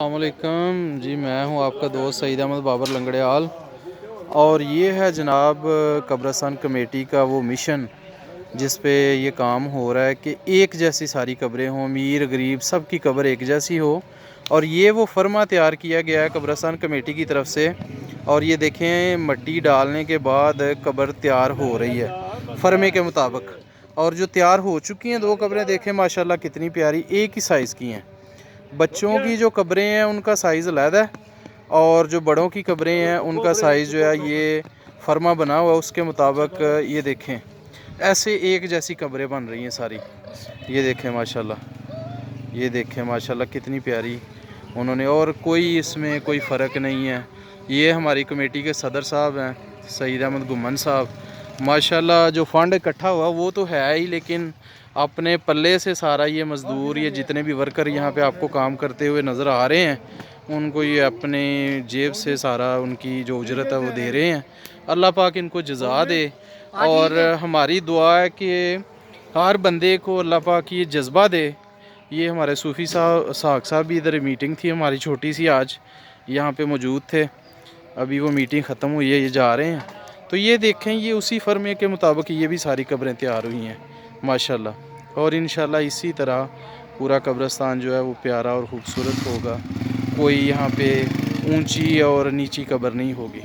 अस्सलामुअलैकुम जी, मैं हूं आपका दोस्त सईद अहमद बाबर लंगड़ेहाल। और ये है जनाब कब्रिस्तान कमेटी का वो मिशन जिस पे ये काम हो रहा है कि एक जैसी सारी कब्रें हों, अमीर गरीब सब की कब्र एक जैसी हो। और ये वो फर्मा तैयार किया गया है कब्रिस्तान कमेटी की तरफ से। और ये देखें, मिट्टी डालने के बाद कब्र तैयार हो रही है फर्मे के मुताबिक। और जो तैयार हो चुकी हैं 2 कब्रें देखें माशाल्लाह कितनी प्यारी, एक ही साइज़ की हैं। बच्चों की जो कब्रें हैं उनका साइज़ अलग है, और जो बड़ों की कब्रें हैं उनका साइज़ जो है ये फर्मा बना हुआ है उसके मुताबिक। ये देखें ऐसे एक जैसी कब्रें बन रही हैं सारी। ये देखें माशाल्लाह, ये देखें माशाल्लाह कितनी प्यारी उन्होंने, और कोई इसमें कोई फ़र्क नहीं है। ये हमारी कमेटी के सदर साहब हैं सईद अहमद गुम्मन साहब। माशाल्लाह जो फंड इकट्ठा हुआ वो तो है ही, लेकिन अपने पल्ले से सारा ये मज़दूर, ये जितने भी वर्कर यहाँ पे आपको काम करते हुए नज़र आ रहे हैं, उनको ये अपने जेब से सारा उनकी जो उजरत है वो दे रहे हैं। अल्लाह पाक इनको जज़ा दे। और हमारी दुआ है कि हर बंदे को अल्लाह पाक ये जज्बा दे। ये हमारे सूफ़ी साहब भी इधर मीटिंग थी हमारी छोटी सी, आज यहाँ पे मौजूद थे। अभी वो मीटिंग ख़त्म हुई है, ये जा रहे हैं। तो ये देखें, ये उसी फर्मे के मुताबिक ये भी सारी कब्रें तैयार हुई हैं माशाल्लाह। और इंशाल्लाह इसी तरह पूरा कब्रिस्तान जो है वो प्यारा और ख़ूबसूरत होगा। कोई यहाँ पे ऊंची और नीची कब्र नहीं होगी।